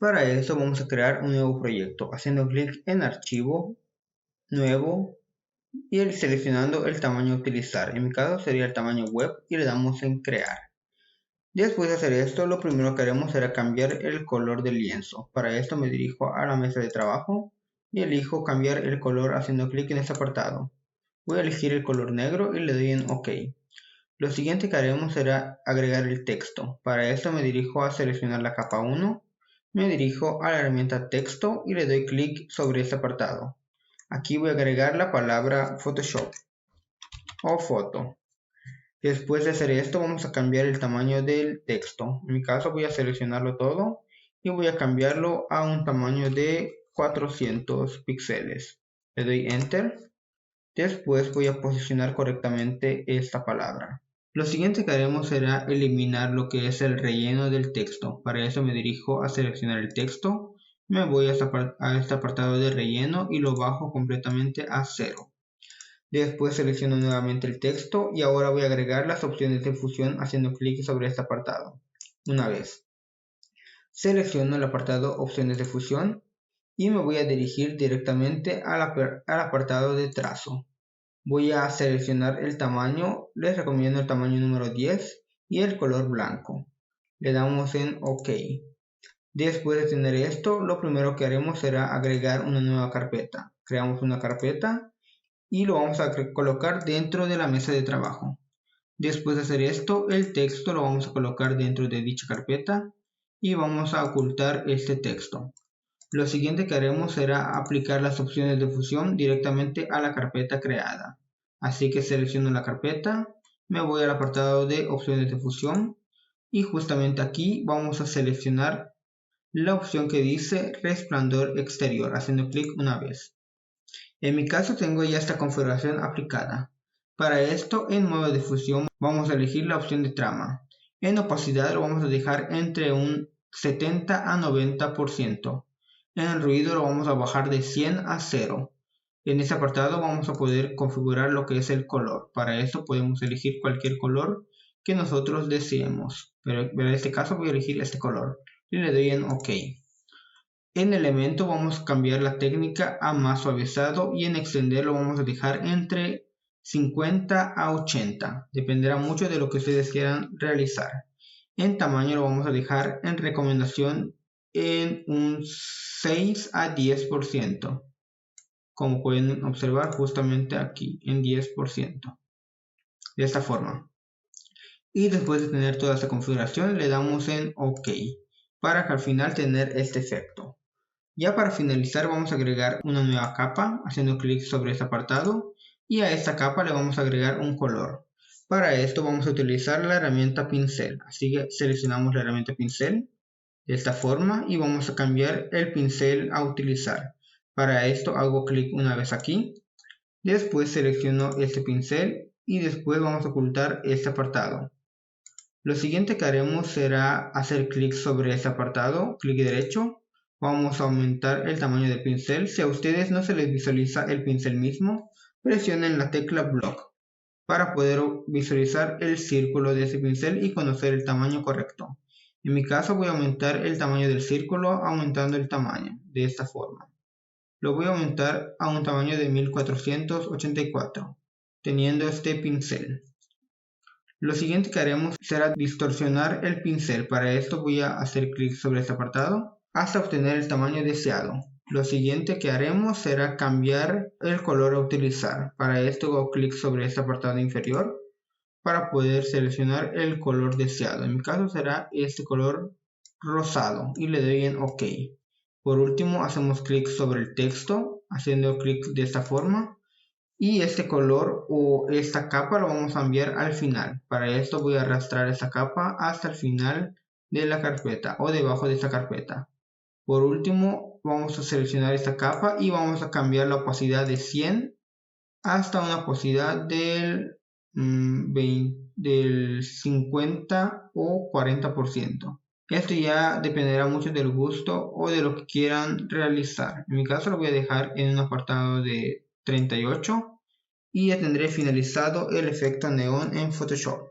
Para eso vamos a crear un nuevo proyecto, haciendo clic en Archivo, Nuevo y seleccionando el tamaño a utilizar. En mi caso sería el tamaño web y le damos en Crear. Después de hacer esto, lo primero que haremos será cambiar el color del lienzo. Para esto me dirijo a la mesa de trabajo y elijo cambiar el color haciendo clic en este apartado. Voy a elegir el color negro y le doy en OK. Lo siguiente que haremos será agregar el texto. Para esto me dirijo a seleccionar la capa 1, me dirijo a la herramienta texto y le doy clic sobre este apartado. Aquí voy a agregar la palabra Photoshop o foto. Después de hacer esto vamos a cambiar el tamaño del texto. En mi caso voy a seleccionarlo todo y voy a cambiarlo a un tamaño de 400 píxeles. Le doy Enter. Después voy a posicionar correctamente esta palabra. Lo siguiente que haremos será eliminar lo que es el relleno del texto. Para eso me dirijo a seleccionar el texto, me voy a este apartado de relleno y lo bajo completamente a 0. Después selecciono nuevamente el texto y ahora voy a agregar las opciones de fusión haciendo clic sobre este apartado. Una vez selecciono el apartado opciones de fusión y me voy a dirigir directamente al apartado de trazo. Voy a seleccionar el tamaño, les recomiendo el tamaño número 10 y el color blanco. Le damos en OK. Después de tener esto, lo primero que haremos será agregar una nueva carpeta. Creamos una carpeta y lo vamos a colocar dentro de la mesa de trabajo. Después de hacer esto, el texto lo vamos a colocar dentro de dicha carpeta y vamos a ocultar este texto. Lo siguiente que haremos será aplicar las opciones de fusión directamente a la carpeta creada. Así que selecciono la carpeta, me voy al apartado de opciones de fusión y justamente aquí vamos a seleccionar la opción que dice resplandor exterior, haciendo clic una vez. En mi caso tengo ya esta configuración aplicada. Para esto, en modo de fusión vamos a elegir la opción de trama. En opacidad lo vamos a dejar entre un 70 a 90%. En el ruido lo vamos a bajar de 100 a 0. En este apartado vamos a poder configurar lo que es el color. Para esto podemos elegir cualquier color que nosotros deseemos. Pero en este caso voy a elegir este color. Y le doy en OK. En elemento vamos a cambiar la técnica a más suavizado y en extender lo vamos a dejar entre 50 a 80. Dependerá mucho de lo que ustedes quieran realizar. En tamaño lo vamos a dejar en recomendación en un 6 a 10%. Como pueden observar justamente aquí en 10%. De esta forma. Y después de tener toda esta configuración le damos en OK. Para que al final tener este efecto. Ya para finalizar vamos a agregar una nueva capa haciendo clic sobre este apartado y a esta capa le vamos a agregar un color. Para esto vamos a utilizar la herramienta pincel, así que seleccionamos la herramienta pincel de esta forma y vamos a cambiar el pincel a utilizar. Para esto hago clic una vez aquí, después selecciono este pincel y después vamos a ocultar este apartado. Lo siguiente que haremos será hacer clic sobre este apartado, clic derecho. Vamos a aumentar el tamaño del pincel. Si a ustedes no se les visualiza el pincel mismo, presionen la tecla Block para poder visualizar el círculo de ese pincel y conocer el tamaño correcto. En mi caso voy a aumentar el tamaño del círculo aumentando el tamaño de esta forma. Lo voy a aumentar a un tamaño de 1484, teniendo este pincel. Lo siguiente que haremos será distorsionar el pincel. Para esto voy a hacer clic sobre este apartado hasta obtener el tamaño deseado. Lo siguiente que haremos será cambiar el color a utilizar. Para esto hago clic sobre este apartado inferior para poder seleccionar el color deseado. En mi caso será este color rosado y le doy en OK. Por último hacemos clic sobre el texto haciendo clic de esta forma. Y este color o esta capa lo vamos a enviar al final. Para esto voy a arrastrar esta capa hasta el final de la carpeta o debajo de esta carpeta. Por último vamos a seleccionar esta capa y vamos a cambiar la opacidad de 100 hasta una opacidad del 50 o 40%. Esto ya dependerá mucho del gusto o de lo que quieran realizar. En mi caso lo voy a dejar en un apartado de 38 y ya tendré finalizado el efecto neón en Photoshop.